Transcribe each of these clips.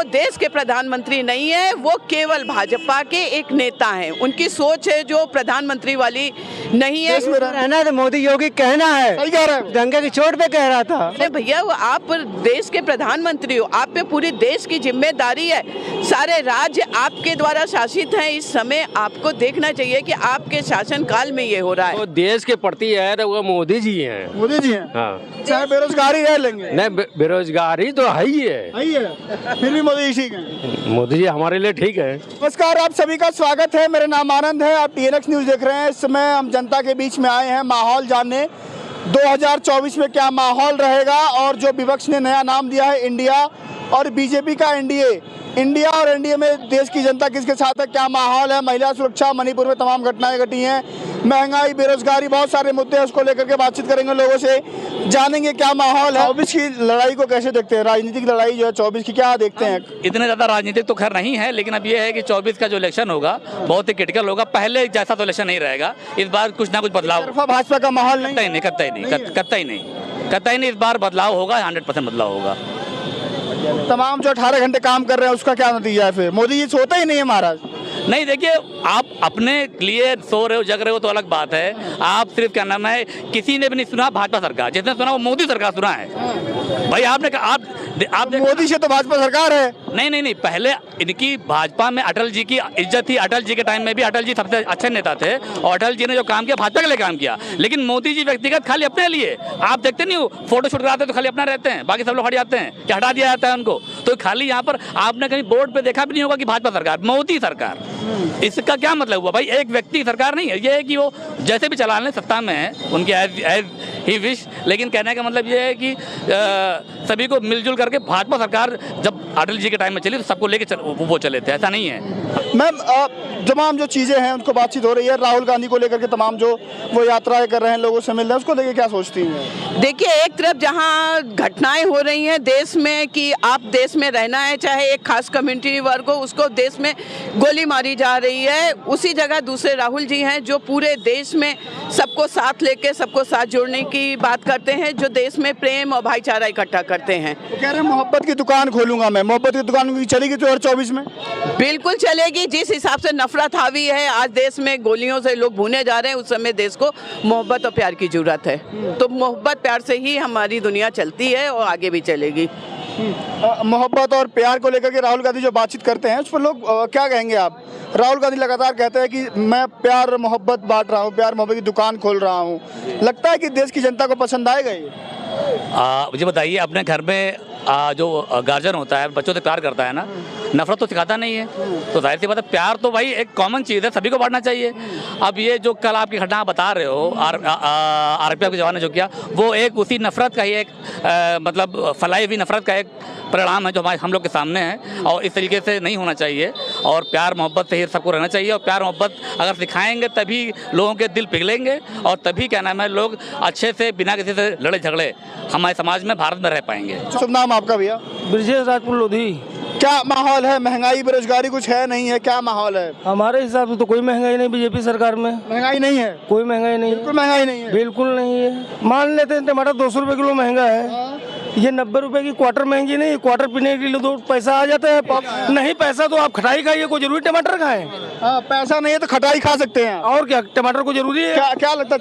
वो देश के प्रधानमंत्री नहीं है, वो केवल भाजपा के एक नेता हैं। उनकी सोच है जो प्रधानमंत्री वाली नहीं है। देश में रहना तो मोदी योगी कहना है, सही कह रहे हैं। दंगे की चोट पे कह रहा था। अरे भैया, वो आप देश के प्रधानमंत्री हो, आप पे पूरी देश की जिम्मेदारी है। सारे राज्य आपके द्वारा शासित हैं। इस समय आपको देखना चाहिए कि आपके शासन काल में ये हो रहा है। वो देश के प्रति है तो वो मोदी जी हैं। मोदी जी हैं। हाँ, चाहे बेरोजगारी रह लेंगे, नहीं बेरोजगारी तो है ही है। सही है, फिर भी मोदी जी ठीक है। मोदी जी हमारे लिए ठीक है। नमस्कार, आप सभी का स्वागत है। मेरा नाम आनंद है, आप TNX न्यूज़ देख रहे हैं। इस समय हम जनता के बीच में आए हैं माहौल जानने, 2024 में क्या माहौल रहेगा। और जो विपक्ष ने नया नाम दिया है इंडिया और बीजेपी का एनडीए, इंडिया और एनडीए में देश की जनता किसके साथ है, क्या माहौल है। महिला सुरक्षा, मणिपुर में तमाम घटनाएं घटी हैं, महंगाई, बेरोजगारी, बहुत सारे मुद्दे हैं। उसको लेकर के बातचीत करेंगे लोगों से, जानेंगे क्या माहौल है। 24 की लड़ाई को कैसे देखते हैं, राजनीतिक लड़ाई जो है 24 की, क्या देखते हैं? इतने ज़्यादा राजनीतिक तो खैर नहीं है, लेकिन अब ये है कि 24 का जो इलेक्शन होगा बहुत ही क्रिटिकल होगा। पहले जैसा तो इलेक्शन नहीं रहेगा, इस बार कुछ ना कुछ बदलाव। भाजपा का माहौल नहीं, कतई नहीं। इस बार बदलाव होगा, 100% बदलाव होगा। तमाम जो 18 घंटे काम कर रहे हैं उसका क्या नतीजा है? फिर मोदी जी सोते ही नहीं है महाराज। नहीं, देखिए, आप अपने लिए सो रहे हो, जग रहे हो तो अलग बात है। आप सिर्फ क्या नाम है, किसी ने भी नहीं सुना भाजपा सरकार, जिसने सुना वो मोदी सरकार सुना है। भाई आपने आप मोदी से तो भाजपा सरकार है। नहीं, पहले इनकी भाजपा में अटल जी की इज्जत थी। अटल जी के टाइम में भी अटल जी सबसे अच्छे नेता थे और अटल जी ने जो काम किया भाजपा के लिए काम किया। लेकिन मोदी जी व्यक्तिगत खाली अपने लिए, आप देखते नहीं हो, फोटो शूट कराते तो खाली अपना रहते हैं, बाकी सब लोग हट जाते हैं कि हटा दिया जाता है उनको। तो खाली यहाँ पर आपने कहीं बोर्ड पे देखा भी नहीं होगा कि भाजपा सरकार, मोदी सरकार। इसका क्या मतलब हुआ भाई? एक व्यक्ति सरकार नहीं है, ये है कि वो जैसे भी चला लें, सत्ता में है उनकी एज ही विश। लेकिन कहने का मतलब ये है कि सभी को मिलजुल करके भाजपा सरकार जब अटल जी के टाइम में चली तो सबको लेके वो चले थे, ऐसा नहीं है। मैम, तमाम जो चीज़ें हैं उनको बातचीत हो रही है, राहुल गांधी को लेकर के तमाम जो वो यात्राएं कर रहे हैं, लोगों से मिल रहे हैं, उसको लेकर क्या सोचती हैं? देखिए, एक तरफ जहां घटनाएं हो रही हैं देश में कि आप देश में रहना है, चाहे एक खास कम्युनिटी वर्ग हो, उसको देश में गोली मारी जा रही है। उसी जगह दूसरे राहुल जी हैं जो पूरे देश में सबको साथ लेके सबको साथ जोड़ने की बात करते हैं, जो देश में प्रेम और भाईचारा इकट्ठा करते हैं। वो कह रहे हैं मोहब्बत की दुकान खोलूंगा मैं। मोहब्बत की दुकान चलेगी 2024 में? बिल्कुल चलेगी। जिस हिसाब से नफरत हावी है आज देश में, गोलियों से लोग भूने जा रहे हैं, उस समय देश को मोहब्बत और प्यार की जरूरत है। तो मोहब्बत प्यार से ही हमारी दुनिया चलती है और आगे भी चलेगी। मोहब्बत और प्यार को लेकर के राहुल गांधी जो बातचीत करते हैं उस पर लोग क्या कहेंगे आप? राहुल गांधी लगातार कहते हैं कि मैं प्यार मोहब्बत बांट रहा हूँ, प्यार मोहब्बत की दुकान खोल रहा हूँ। लगता है कि देश की जनता को पसंद आएगा ये? मुझे बताइए, अपने घर में जो गार्जियन होता है बच्चों से प्यार करता है ना, नफरत तो सिखाता नहीं है। तो जाहिर सी बात है, प्यार तो भाई एक कॉमन चीज़ है, सभी को बांटना चाहिए। अब ये जो कल आपकी घटना बता रहे हो, RPF के जवान ने जो किया, वो एक उसी नफरत का ही एक मतलब फैलाई हुई नफरत का एक परिणाम है जो हम लोग के सामने है। और इस तरीके से नहीं होना चाहिए और प्यार मोहब्बत से ही सबको रहना चाहिए। और प्यार मोहब्बत अगर सिखाएंगे तभी लोगों के दिल पिघलेंगे और तभी क्या नाम है, लोग अच्छे से बिना किसी से लड़े झगड़े हमारे समाज में, भारत में रह पाएंगे। शुभ नाम आपका भैया? ब्रजेश राजपूत लोधी। क्या माहौल है? महंगाई, बेरोजगारी कुछ है नहीं है, क्या माहौल है? हमारे हिसाब से तो कोई महंगाई नहीं बीजेपी सरकार में। महंगाई नहीं है? कोई महंगाई नहीं है, बिल्कुल महंगाई नहीं है। बिल्कुल नहीं है। मान लेते हैं टमाटर 200 रुपए किलो महंगा है, ये 90 रुपए की क्वार्टर महंगी नहीं, क्वार्टर पीने के लिए 2 पैसा आ जाता है। नहीं पैसा तो आप खटाई खाइए, कोई जरूरी टमाटर खाएं? पैसा नहीं है तो खटाई खा सकते हैं। और क्या, टमाटर को जरूरी है? क्या लगता है?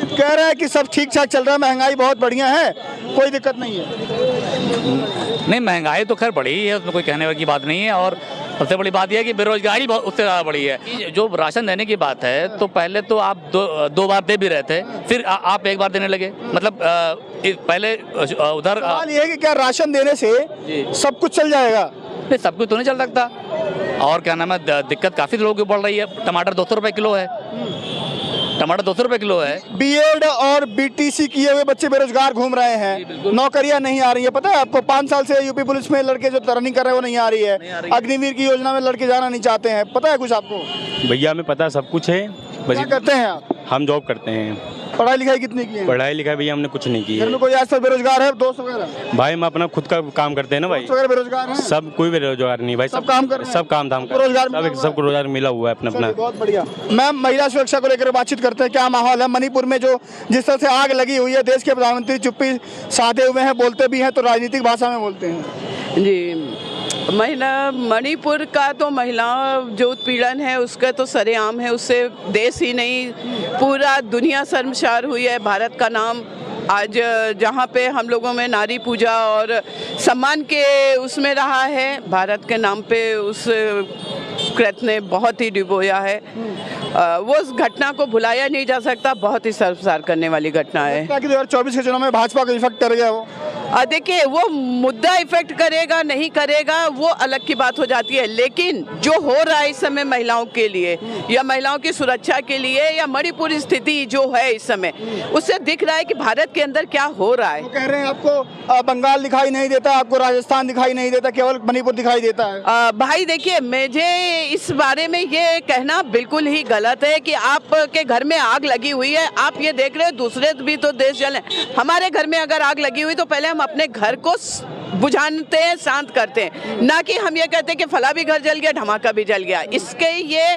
कह रहे हैं कि सब ठीक ठाक चल रहा है, महंगाई बहुत बढ़िया है, कोई दिक्कत नहीं है। नहीं, महंगाई तो खैर बढ़ी है, उसमें कोई कहने की बात नहीं है। और सबसे बड़ी बात यह है कि बेरोजगारी बहुत उससे ज़्यादा बढ़ी है। जो राशन देने की बात है, तो पहले तो आप दो बार दे भी रहे थे, फिर आप एक बार देने लगे। मतलब पहले उधर सवाल ये है कि क्या राशन देने से सब कुछ चल जाएगा? नहीं, सब कुछ तो नहीं चल सकता। और क्या नाम है, दिक्कत काफ़ी लोगों की बढ़ रही है। टमाटर 200 रुपये किलो है, टमाटर 200 रुपये किलो है। बीएड और BTC किए हुए बच्चे बेरोजगार घूम रहे हैं, नौकरियां नहीं आ रही है। पता है आपको, 5 साल से यूपी पुलिस में लड़के जो रनिंग कर रहे हैं वो नहीं आ रही है। अग्निवीर की योजना में लड़के जाना नहीं चाहते हैं। पता है कुछ आपको? भैया हमें पता सब कुछ है। क्या करते हैं आप? हम जॉब करते हैं। पढ़ाई लिखाई कितनी की है? पढ़ाई लिखाई भैया हमने कुछ नहीं की घर है। में कोई आसपास बेरोजगार है? दोस्त वगैरह? भाई हम अपना खुद का काम करते हैं ना भाई। वगैरह बेरोजगार हैं? सब कोई बेरोजगार नहीं भाई, सब काम कर रहे हैं? सब काम धाम कर रोजगार मिला हुआ है? सबको रोजगार मिला हुआ है अपना अपना। बहुत बढ़िया। मैम, महिला सुरक्षा को लेकर बातचीत करते हैं, क्या माहौल है मणिपुर में? जो जिस तरह से आग लगी हुई है, देश के प्रधानमंत्री चुप्पी साधे हुए हैं, बोलते भी हैं तो राजनीतिक भाषा में बोलते हैं। जी, मणिपुर का तो महिलाओं जो उत्पीड़न है उसका तो सरेआम है, उससे देश ही नहीं पूरा दुनिया शर्मसार हुई है। भारत का नाम आज जहाँ पे हम लोगों में नारी पूजा और सम्मान के उसमें रहा है, भारत के नाम पे उस कृत्य ने बहुत ही डुबोया है। वो उस घटना को भुलाया नहीं जा सकता, बहुत ही शर्मसार करने वाली घटना है। 2024 के चुनाव में भाजपा को इफेक्ट कर गया वो? देखिए, वो मुद्दा इफेक्ट करेगा नहीं करेगा वो अलग की बात हो जाती है, लेकिन जो हो रहा है इस समय महिलाओं के लिए या महिलाओं की सुरक्षा के लिए या मणिपुर स्थिति जो है इस समय, उससे दिख रहा है कि भारत के अंदर क्या हो रहा है। वो कह रहे हैं आपको बंगाल दिखाई नहीं देता, आपको राजस्थान दिखाई नहीं देता, केवल मणिपुर दिखाई देता है। भाई देखिए, मुझे इस बारे में ये कहना बिल्कुल ही गलत है कि आपके घर में आग लगी हुई है, आप ये देख रहे हो दूसरे भी तो देश जले। हमारे घर में अगर आग लगी हुई तो पहले हम अपने घर को बुझाते हैं, शांत करते हैं, ना कि हम ये कहते हैं कि फला भी घर जल गया, धमाका भी जल गया। इसके ये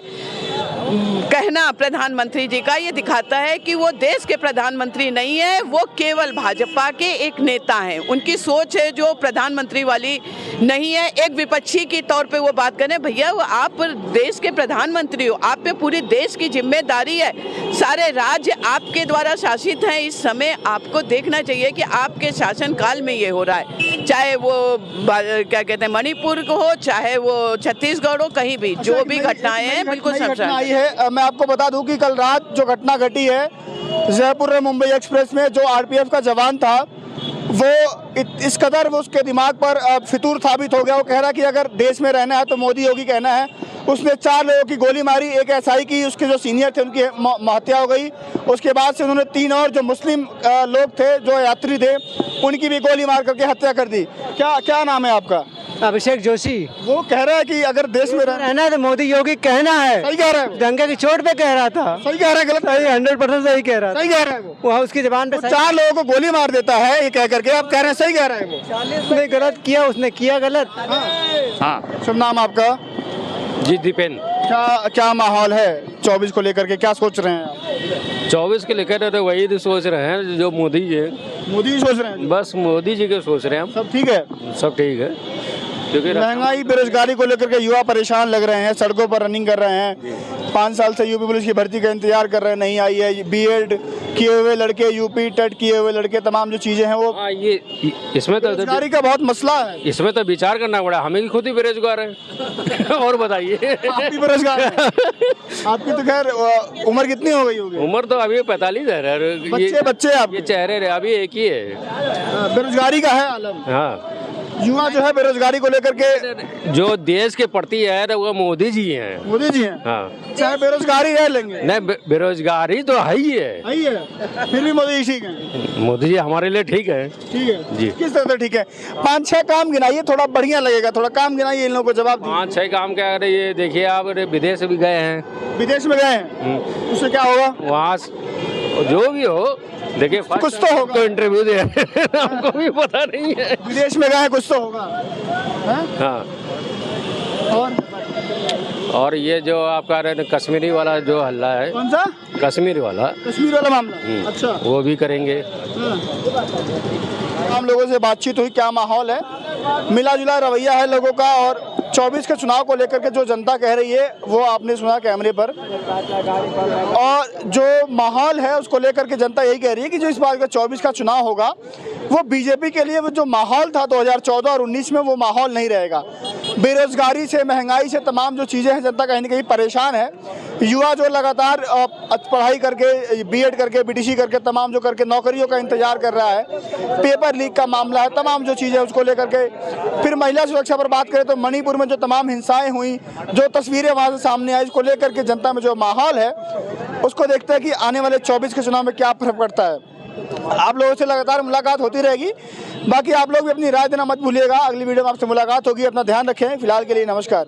कहना प्रधानमंत्री जी का ये दिखाता है कि वो देश के प्रधानमंत्री नहीं है, वो केवल भाजपा के एक नेता हैं। उनकी सोच है जो प्रधानमंत्री वाली नहीं है। एक विपक्षी के तौर पे वो बात करें, भैया वो आप देश के प्रधानमंत्री हो, आप पे पूरी देश की जिम्मेदारी है, सारे राज्य आपके द्वारा शासित हैं। इस समय आपको देखना चाहिए कि आपके शासन काल में ये हो रहा है, चाहे वो क्या कहते हैं मणिपुर को हो, चाहे वो छत्तीसगढ़ हो, कहीं भी जो भी घटनाएं हैं बिल्कुल आई है। मैं आपको बता दूं कि कल रात जो घटना घटी है जयपुर मुंबई एक्सप्रेस में, जो आरपीएफ का जवान था वो इस कदर वो उसके दिमाग पर फितूर साबित हो गया। वो कह रहा कि अगर देश में रहना है तो मोदी योगी कहना है। उसने 4 लोगों की गोली मारी, एक एसआई की, उसके जो सीनियर थे उनकी हत्या हो गई। उसके बाद से उन्होंने 3 और जो मुस्लिम लोग थे, जो यात्री थे, उनकी भी गोली मार करके हत्या कर दी। क्या नाम है आपका? अभिषेक जोशी। वो कह रहा है कि अगर देश में रहना है तो मोदी योगी कहना है। सही कह रहा है, दंगे की चोट पे कह रहा था। सही कह रहा है, गलत? सही 100% सही कह रहा था। सही कह रहा है वो, वहाँ उसकी जबान पे 4 लोगों को गोली मार देता है ये कह करके, आप कह रहे हैं सही कह रहा है वो? उसने गलत किया, उसने किया गलत। हाँ। शुभ नाम आपका? जी दीपेन। क्या माहौल है 24 को लेकर के, क्या सोच रहे हैं आप? 24 के लेकर तो वही सोच रहे हैं जो मोदी जी है। मोदी जी सोच रहे हैं? बस मोदी जी के सोच रहे हैं हम। सब ठीक है? सब ठीक है, क्योंकि महंगाई बेरोजगारी को लेकर के युवा परेशान लग रहे हैं, सड़कों पर रनिंग कर रहे हैं। 5 साल से यूपी पुलिस की भर्ती का इंतजार कर रहे हैं, नहीं आई है। बीएड किए हुए लड़के, यूपी टेट किए हुए लड़के, तमाम जो चीजें हैं वो, हाँ, ये इसमें तो बेरोजगारी का बहुत मसला है। इसमें तो विचार करना पड़ा, हमें भी खुद ही बेरोजगार है। और बताइए। आप भी बेरोजगार हैं? आपकी तो खैर उम्र कितनी हो गई होगी? उम्र तो अभी 45 है। बच्चे आप? ये चेहरे अभी एक ही है। बेरोजगारी का है आलम। हाँ, युवा जो है बेरोजगारी को लेकर के, जो देश के प्रति है तो वो मोदी जी हैं। मोदी जी हैं? हाँ। चाहे बेरोजगारी रह लेंगे? नहीं, बेरोजगारी तो है ही है। फिर भी मोदी जी ठीक है? मोदी जी हमारे लिए ठीक है। ठीक है जी। किस तरह से ठीक है? 5-6 काम गिनाइए, थोड़ा बढ़िया लगेगा। थोड़ा काम गिनाइए, इन लोगों को जवाब दीजिए। 5-6 काम क्या करे, ये देखिए आप विदेश भी गए हैं। विदेश में गए हैं, उससे क्या होगा? वहाँ जो भी हो, देखिए कुछ तो होगा। तो इंटरव्यू दे हमको भी पता नहीं है। विदेश में गए, कुछ तो होगा। हाँ। और ये जो आपका कश्मीरी वाला जो हल्ला है, कौन सा? कश्मीर वाला मामला। अच्छा, वो भी करेंगे। हम लोगों से बातचीत हुई, क्या माहौल है, मिला जुला रवैया है लोगों का। और 24 के चुनाव को लेकर के जो जनता कह रही है वो आपने सुना कैमरे पर, और जो माहौल है उसको लेकर के जनता यही कह रही है कि जो इस बार का 24 का चुनाव होगा वो बीजेपी के लिए वो जो माहौल था 2014 और 19 में, वो माहौल नहीं रहेगा। बेरोजगारी से, महंगाई से, तमाम जो चीज़ें हैं, जनता कहीं ना कहीं परेशान है। युवा जो लगातार पढ़ाई करके, बीएड करके, बीटीसी करके, तमाम जो करके नौकरियों का इंतजार कर रहा है, पेपर लीक का मामला है, तमाम जो चीज़ें उसको लेकर के। फिर महिला सुरक्षा पर बात करें तो मणिपुर में जो तमाम हिंसाएं हुई, जो तस्वीरें वहाँ से सामने आई, इसको लेकर के जनता में जो माहौल है उसको देखते हैं कि आने वाले 24 के चुनाव में क्या फर्क पड़ता है। आप लोगों से लगातार मुलाकात होती रहेगी। बाकी आप लोग भी अपनी राय देना मत भूलिएगा। अगली वीडियो में आपसे मुलाकात होगी। अपना ध्यान रखें। फिलहाल के लिए नमस्कार।